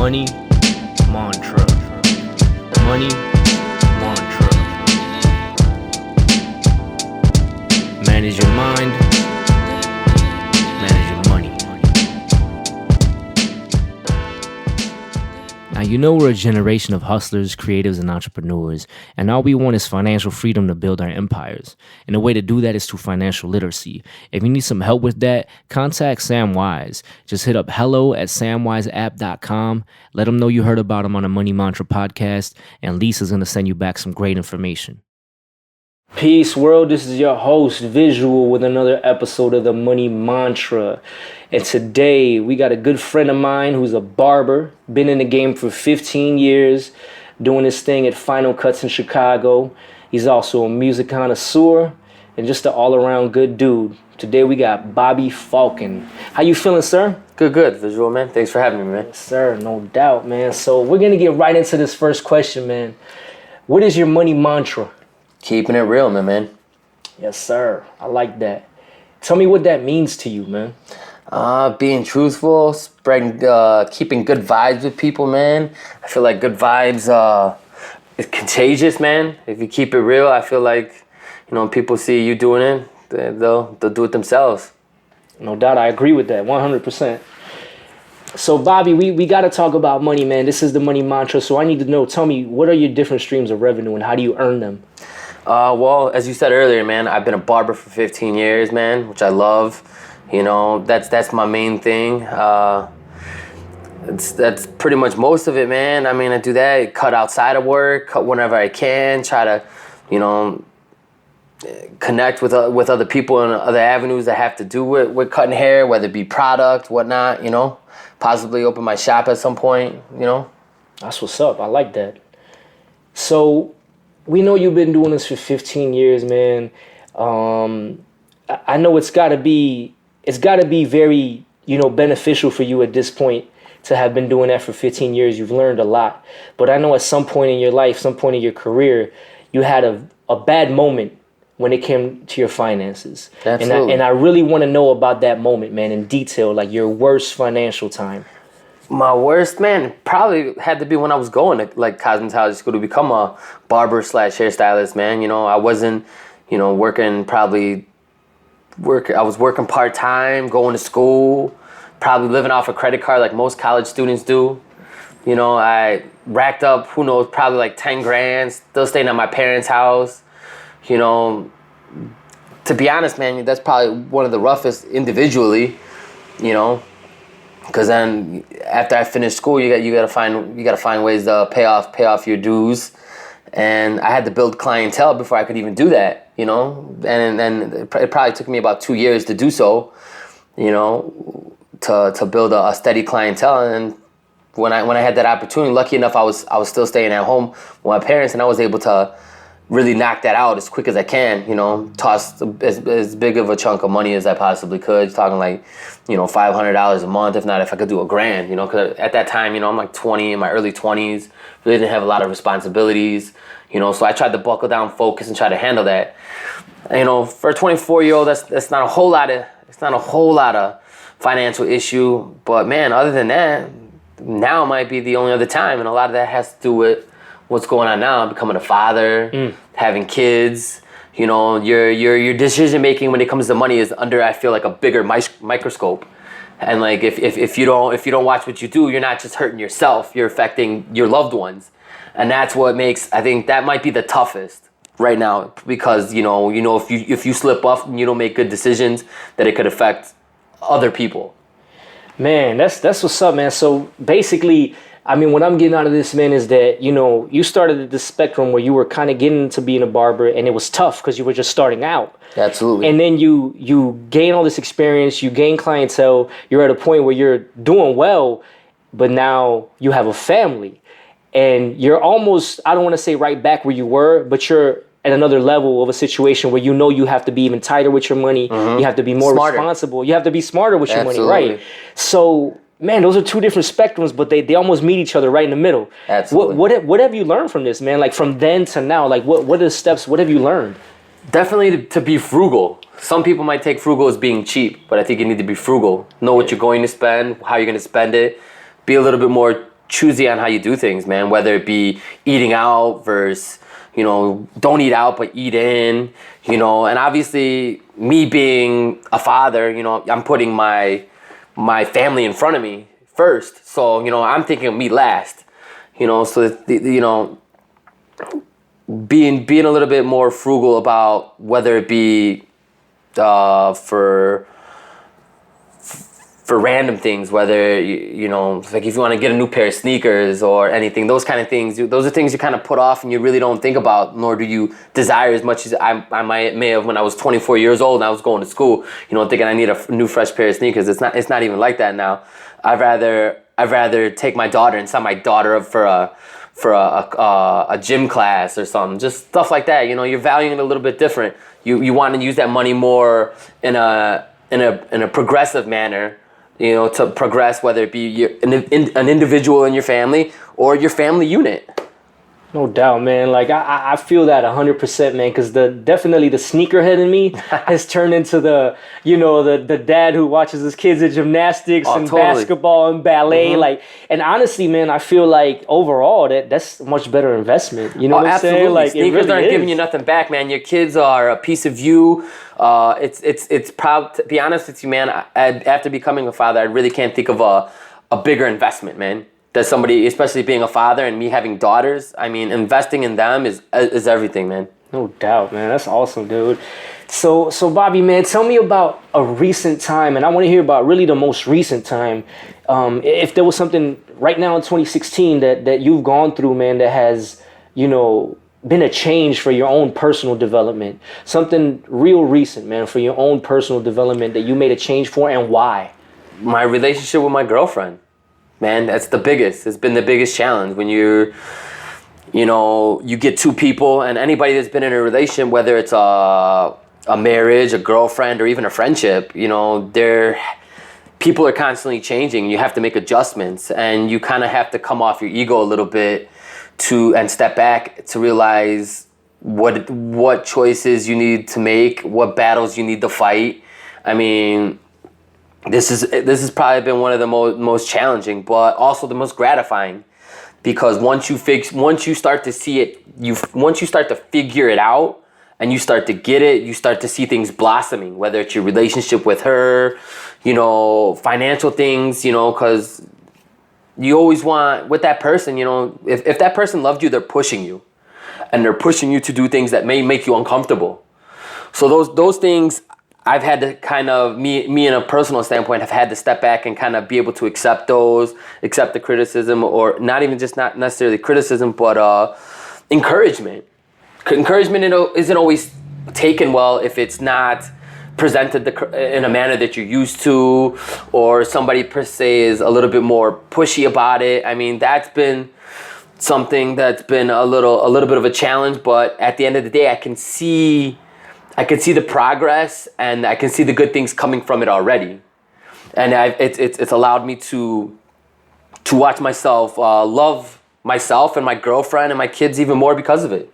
Money mantra. Money mantra. Manage your mind. Manage your money. Now, you know we're a generation of hustlers, creatives, and entrepreneurs, and all we want is financial freedom to build our empires. And the way to do that is through financial literacy. If you need some help with that, contact Sam Wise. Just hit up hello@samwiseapp.com. Let them know you heard about him on the Money Mantra podcast, and Lisa's going to send you back some great information. Peace, world. This is your host, Visual, with another episode of the Money Mantra. And today, we got a good friend of mine who's a barber, been in the game for 15 years, doing his thing at Final Cuts in Chicago. He's also a music connoisseur and just an all-around good dude. Today, we got Bobby Faulken. How you feeling, sir? Good, Visual, man. Thanks for having me, man. Yes, sir, no doubt, man. So we're going to get right into this first question, man. What is your money mantra? Keeping it real, man. Yes, sir. I like that. Tell me what that means to you, man. Being truthful, spreading, keeping good vibes with people, man. I feel like good vibes is contagious, man. If you keep it real, I feel like, people see you doing it, they'll do it themselves. No doubt, I agree with that, 100%. So, Bobby, we got to talk about money, man. This is the money mantra, so I need to know, tell me, what are your different streams of revenue and how do you earn them? Well, as you said earlier, man, I've been a barber for 15 years, man, which I love. That's my main thing. That's pretty much most of it, man. I mean, I do that, cut outside of work, cut whenever I can, try to, connect with other people in other avenues that have to do with cutting hair, whether it be product, whatnot, possibly open my shop at some point, That's what's up. I like that. So, we know you've been doing this for 15 years, man. I know it's got to be very, beneficial for you at this point to have been doing that for 15 years. You've learned a lot. But I know at some point in your life, some point in your career, you had a bad moment when it came to your finances. Absolutely. And I really want to know about that moment, man, in detail, like your worst financial time. My worst, man, probably had to be when I was going to cosmetology school to become a barber / hairstylist, man. I wasn't, working I was working part-time, going to school, probably living off a credit card like most college students do. I racked up, who knows, probably like 10 grand, still staying at my parents' house. To be honest, man, that's probably one of the roughest individually, because then after I finished school, you gotta find ways to pay off your dues, and I had to build clientele before I could even do that, and it probably took me about 2 years to do so, to build a steady clientele. And when I had that opportunity, lucky enough, I was still staying at home with my parents, and I was able to really knock that out as quick as I can, toss as big of a chunk of money as I possibly could, talking like, $500 a month, if not, if I could do $1,000, because at that time, I'm like 20, in my early 20s, really didn't have a lot of responsibilities, so I tried to buckle down, focus, and try to handle that. For a 24-year-old, that's not a whole lot of financial issue, but man, other than that, now might be the only other time, and a lot of that has to do with what's going on now, becoming a father, having kids, your decision making when it comes to money is under, I feel like, a bigger microscope. And like if you don't watch what you do, you're not just hurting yourself, you're affecting your loved ones. And that's what makes, I think that might be the toughest right now, because if you slip up and you don't make good decisions, that it could affect other people. Man, that's what's up, man. So basically, what I'm getting out of this, man, is that, you started at this spectrum where you were kind of getting into being a barber, and it was tough because you were just starting out. Absolutely. And then you gain all this experience, you gain clientele, you're at a point where you're doing well, but now you have a family. And you're almost, I don't want to say right back where you were, but you're at another level of a situation where you have to be even tighter with your money. Mm-hmm. You have to be more responsible. You have to be smarter with your money, right? So, man, those are two different spectrums, but they almost meet each other right in the middle. Absolutely. What have you learned from this, man? Like from then to now, like what are the steps? What have you learned? Definitely to be frugal. Some people might take frugal as being cheap, but I think you need to be frugal. Know what you're going to spend, how you're going to spend it. Be a little bit more choosy on how you do things, man. Whether it be eating out versus, don't eat out but eat in, and obviously me being a father, I'm putting my family in front of me first. So, I'm thinking of me last, so, being a little bit more frugal about whether it be for random things, whether like if you want to get a new pair of sneakers or anything, those kind of things, those are things you kind of put off and you really don't think about, nor do you desire as much as I may have when I was 24 years old and I was going to school, thinking I need a new fresh pair of sneakers. It's not even like that now. I'd rather take my daughter and sign my daughter up for a gym class or something, just stuff like that. You're valuing it a little bit different. You want to use that money more in a progressive manner, to progress, whether it be an individual in your family or your family unit. No doubt, man. Like I feel that 100%, man. Because definitely the sneakerhead in me has turned into the dad who watches his kids at gymnastics and totally. Basketball and ballet. Mm-hmm. Like, and honestly, man, I feel like overall that's a much better investment. You know what I'm saying? Like, sneakers aren't giving you nothing back, man. Your kids are a piece of you. It's proud to be honest with you, man. After becoming a father, I really can't think of a bigger investment, man. That somebody, especially being a father and me having daughters, I mean, investing in them is everything, man. No doubt, man. That's awesome, dude. So Bobby, man, tell me about a recent time, and I want to hear about really the most recent time. If there was something right now in 2016 that you've gone through, man, that has, been a change for your own personal development. Something real recent, man, for your own personal development that you made a change for, and why? My relationship with my girlfriend. Man, that's the biggest. It's been the biggest challenge when you get two people, and anybody that's been in a relationship, whether it's a marriage, a girlfriend, or even a friendship, people are constantly changing. You have to make adjustments, and you kind of have to come off your ego a little bit and step back to realize what choices you need to make, what battles you need to fight. I mean, This has probably been one of the most challenging, but also the most gratifying, because once you start to see it, once you start to figure it out and you start to get it, you start to see things blossoming. Whether it's your relationship with her, financial things, because you always want with that person, if that person loved you, they're pushing you, and they're pushing you to do things that may make you uncomfortable. So those things. I've had to kind of, me in a personal standpoint, have had to step back and kind of be able to accept the criticism, or not necessarily criticism, but encouragement. Encouragement isn't always taken well if it's not presented in a manner that you're used to, or somebody per se is a little bit more pushy about it. I mean, that's been something that's been a little bit of a challenge, but at the end of the day, I can see the progress, and I can see the good things coming from it already, and it's allowed me to watch myself love myself and my girlfriend and my kids even more because of it.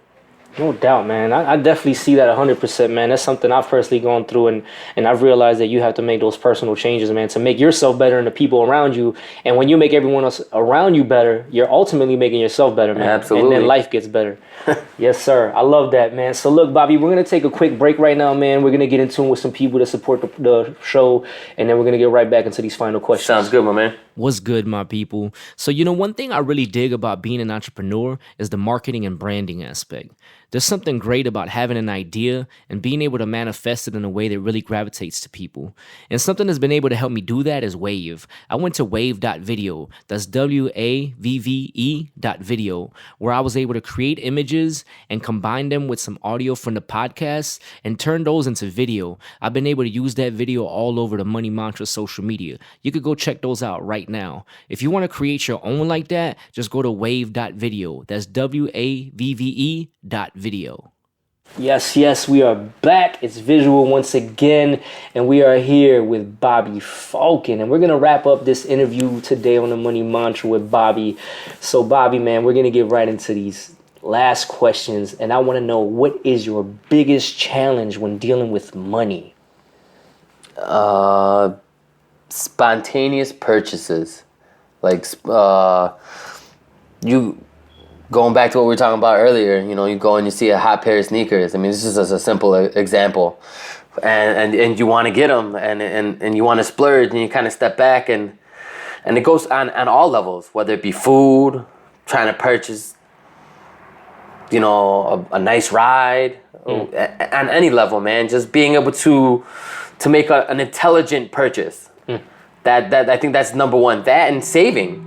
No doubt, man. I definitely see that 100%, man. That's something I've personally gone through, and I've realized that you have to make those personal changes, man, to make yourself better and the people around you. And when you make everyone else around you better, you're ultimately making yourself better, man. Absolutely. And then life gets better. Yes, sir. I love that, man. So look, Bobby, we're going to take a quick break right now, man. We're going to get in tune with some people that support the show, and then we're going to get right back into these final questions. Sounds good, my man. What's good, my people? So, one thing I really dig about being an entrepreneur is the marketing and branding aspect. There's something great about having an idea and being able to manifest it in a way that really gravitates to people. And something that's been able to help me do that is Wave. I went to wave.video, that's WAVVE.video, where I was able to create images and combine them with some audio from the podcast and turn those into video. I've been able to use that video all over the Money Mantra social media. You could go check those out right now. If you want to create your own like that, just go to wave.video. That's WAVVE.video. Yes, we are back. It's visual once again, and we are here with Bobby Faulken, and we're going to wrap up this interview today on the Money Mantra with Bobby. So, Bobby, man, we're going to get right into these last questions, and I want to know, what is your biggest challenge when dealing with money? Spontaneous purchases. Like, you going back to what we were talking about earlier, you know, you go and you see a hot pair of sneakers. I mean, this is just a simple example, and you want to get them, and you want to splurge, and you kind of step back, and it goes on all levels, whether it be food, trying to purchase, you know, a nice ride, on any level, man. Just being able to make an intelligent purchase. That I think that's number one. That and saving,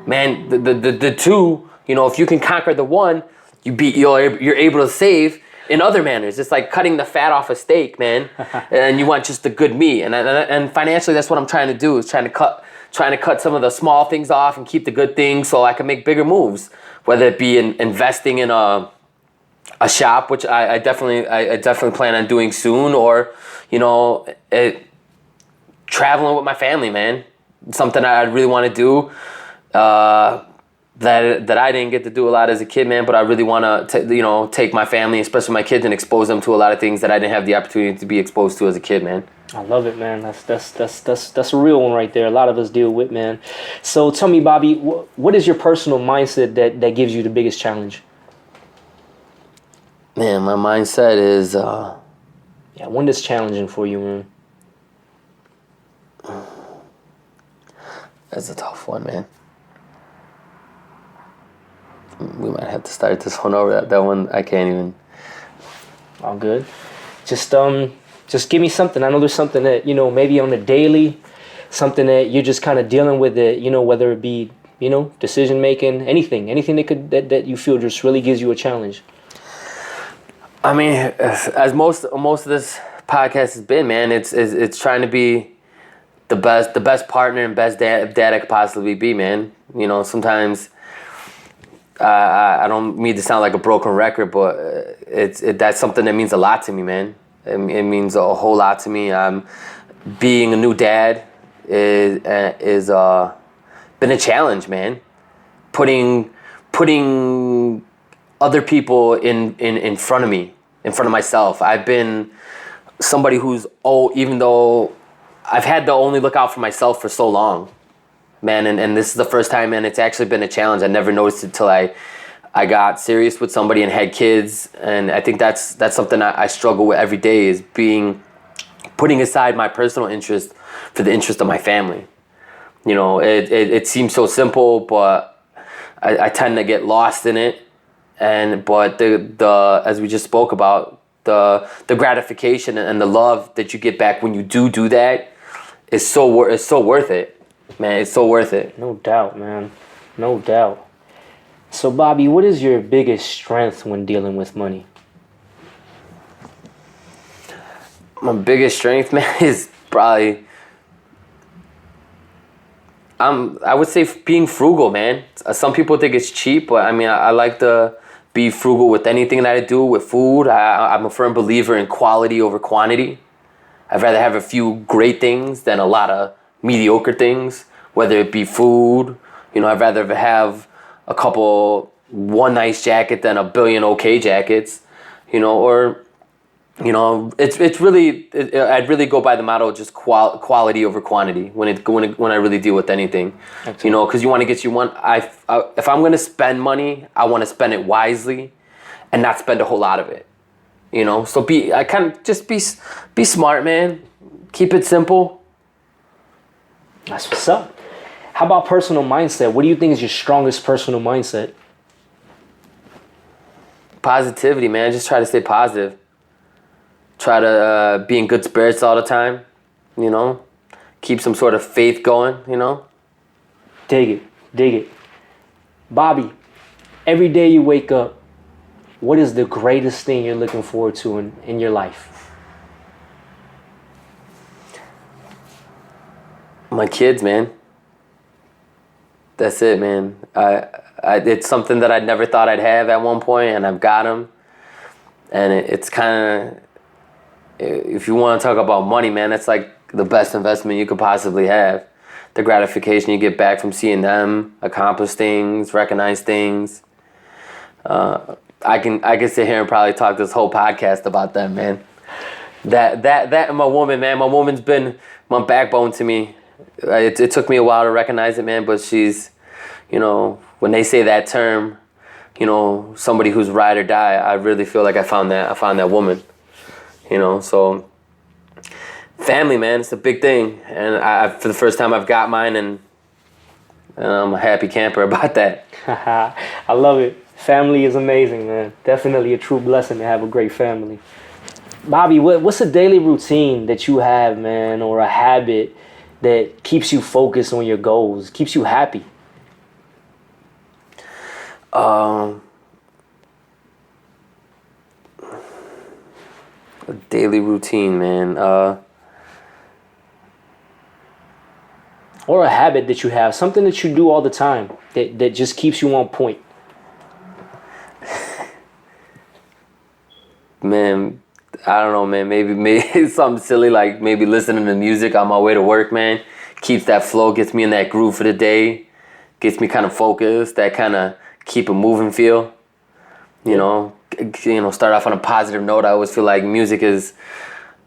man. The two. You know, if you can conquer the one, you're able to save in other manners. It's like cutting the fat off a steak, man, and you want just the good meat. And financially, that's what I'm trying to do. Is trying to cut some of the small things off and keep the good things, so I can make bigger moves. Whether it be investing in a shop, which I definitely plan on doing soon, or, you know, traveling with my family, man. Something I really want to do. That I didn't get to do a lot as a kid, man, but I really want to, take my family, especially my kids, and expose them to a lot of things that I didn't have the opportunity to be exposed to as a kid, man. I love it, man. That's a real one right there. A lot of us deal with, man. So tell me, Bobby, what is your personal mindset that gives you the biggest challenge? Man, my mindset is... when is challenging for you, man? That's a tough one, man. We might have to start this one over. That one, I can't even. All good. Just give me something. I know there's something that, you know, maybe on a daily, something that you're just kind of dealing with it, you know, whether it be, you know, decision making, anything that you feel just really gives you a challenge. I mean, as most of this podcast has been, man, it's trying to be the best partner and best dad I could possibly be, man. You know, sometimes I don't mean to sound like a broken record, but that's something that means a lot to me, man. It means a whole lot to me. Being a new dad is been a challenge, man. Putting other people in front of me, in front of myself. I've been somebody who's even though I've had to only look out for myself for so long, man, and this is the first time, man, it's actually been a challenge. I never noticed it till I got serious with somebody and had kids, and I think that's something I struggle with every day, is putting aside my personal interest for the interest of my family. You know, it seems so simple, but I tend to get lost in it. But the as we just spoke about, the gratification and the love that you get back when you do that is so worth it, man. It's so worth it. No doubt, man. No doubt. So, Bobby, what is your biggest strength when dealing with money? My biggest strength, man, is probably I would say being frugal, man. Some people think it's cheap, but I mean, I like to be frugal with anything that I do. With food, I'm a firm believer in quality over quantity. I'd rather have a few great things than a lot of mediocre things, whether it be food. You know, I'd rather have one nice jacket than a billion okay jackets, you know, or, you know, it's really, I'd really go by the motto of just quality over quantity when I really deal with anything. Excellent. You know, because you want to get if I'm going to spend money, I want to spend it wisely and not spend a whole lot of it, you know. So be smart, man. Keep it simple. That's what's up. How about personal mindset? What do you think is your strongest personal mindset? Positivity, man. Just try to stay positive. Try to be in good spirits all the time, you know. Keep some sort of faith going, you know. Dig it. Bobby, every day you wake up, what is the greatest thing you're looking forward to in your life? My kids, man. That's it, man. It's something that I never thought I'd have at one point, and I've got them. And it's kind of, if you want to talk about money, man, that's like the best investment you could possibly have. The gratification you get back from seeing them accomplish things, recognize things. I can sit here and probably talk this whole podcast about them, man. That and my woman, man. My woman's been my backbone to me It took me a while to recognize it, man, but she's, when they say that term, somebody who's ride or die, I really feel like I found that woman, so family, man, it's a big thing. And for the first time I've got mine, and I'm a happy camper about that. I love it. Family is amazing, man. Definitely a true blessing to have a great family. Bobby, what's a daily routine that you have, man, or a habit that keeps you focused on your goals, keeps you happy? A daily routine, man. Or a habit that you have, something that you do all the time that just keeps you on point. Man, I don't know, man. Maybe something silly like maybe listening to music on my way to work, man. Keeps that flow, gets me in that groove for the day, gets me kind of focused. That kind of keep it moving feel. Start off on a positive note. I always feel like music is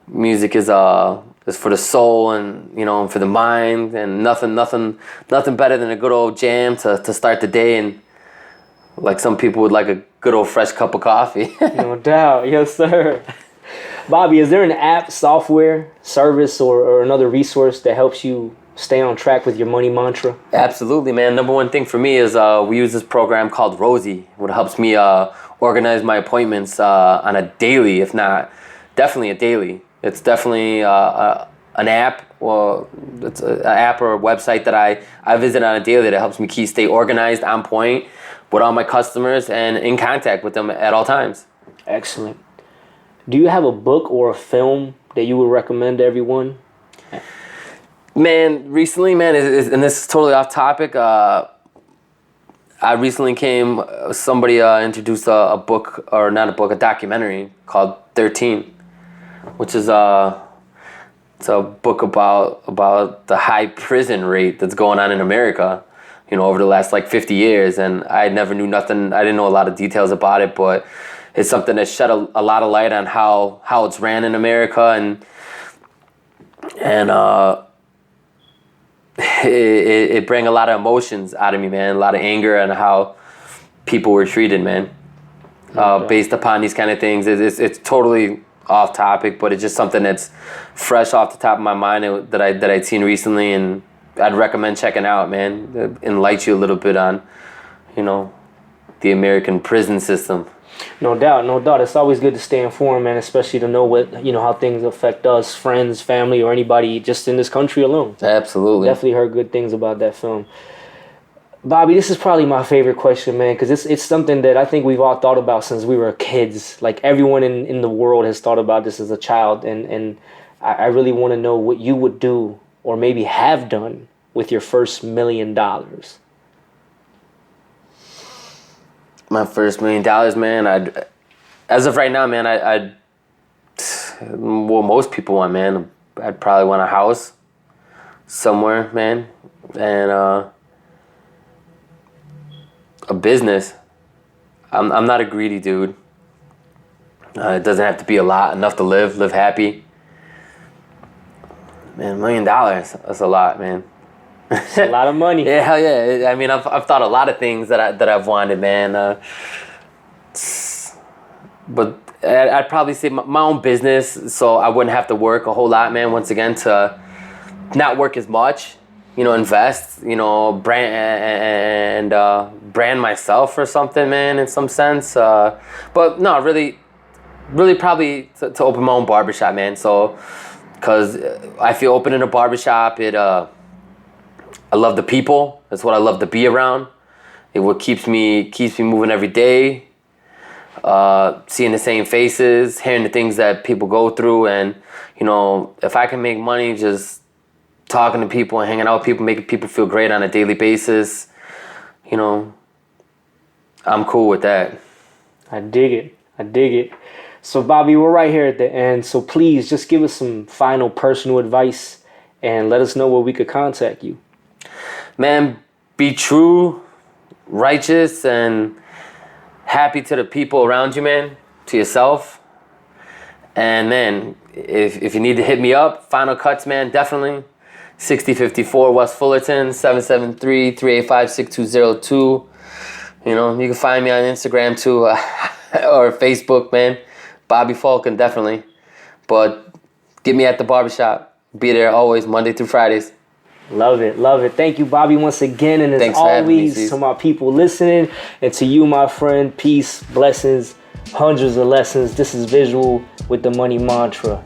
for the soul and for the mind, and nothing better than a good old jam to start the day, and like some people would like a good old fresh cup of coffee. No doubt, yes sir. Bobby, is there an app, software, service, or another resource that helps you stay on track with your money mantra? Absolutely, man. Number one thing for me is we use this program called Rosie, which helps me organize my appointments on a daily, if not definitely a daily. It's definitely an app, or it's an app or a website that I visit on a daily that helps me stay organized, on point with all my customers, and in contact with them at all times. Excellent. Do you have a book or a film that you would recommend to everyone? Man, recently, man, and this is totally off topic. I recently somebody introduced a book, or not a book, a documentary called 13, which is it's a book about the high prison rate that's going on in America, over the last like 50 years. And I never knew nothing. I didn't know a lot of details about it, but it's something that shed a lot of light on how it's ran in America, and it bring a lot of emotions out of me, man. A lot of anger and how people were treated, man. Based upon these kind of things, it's totally off topic, but it's just something that's fresh off the top of my mind that I'd seen recently, and I'd recommend checking out, man. It enlightens you a little bit on, the American prison system. No doubt. It's always good to stay informed, man, especially to know what, how things affect us, friends, family, or anybody just in this country alone. Absolutely. Definitely heard good things about that film. Bobby, this is probably my favorite question, man, because it's something that I think we've all thought about since we were kids. Like, everyone in the world has thought about this as a child, and I really want to know what you would do, or maybe have done, with your first $1 million. My first $1 million, man. As of right now, man, I'd well, most people want, man. I'd probably want a house somewhere, man, and a business. I'm not a greedy dude. It doesn't have to be a lot. Enough to live happy. Man, $1 million. That's a lot, man. It's a lot of money. Yeah, hell yeah. I mean, I've thought a lot of things that I've wanted, man. But I'd probably say my own business, so I wouldn't have to work a whole lot, man. Once again, to not work as much, invest, brand myself or something, man, in some sense. But no, really probably to open my own barbershop, man. So, because I feel opening a barbershop, I love the people. That's what I love to be around. It what keeps me moving every day. Seeing the same faces, hearing the things that people go through, and if I can make money just talking to people and hanging out with people, making people feel great on a daily basis, I'm cool with that. I dig it. So, Bobby, we're right here at the end. So please just give us some final personal advice and let us know where we could contact you. Man, be true, righteous, and happy to the people around you, man, to yourself. And man, if you need to hit me up, Final Cuts, man, definitely 6054 West Fullerton, 773-385-6202. You know, you can find me on Instagram too, or Facebook, man. Bobby Faulken, definitely. But get me at the barbershop. Be there always, Monday through Fridays. Love it, love it. Thank you, Bobby, once again. And as Thanks for having me, always, Cece. to my people listening, and to you, my friend, peace, blessings, hundreds of lessons. This is Visual with the Money Mantra.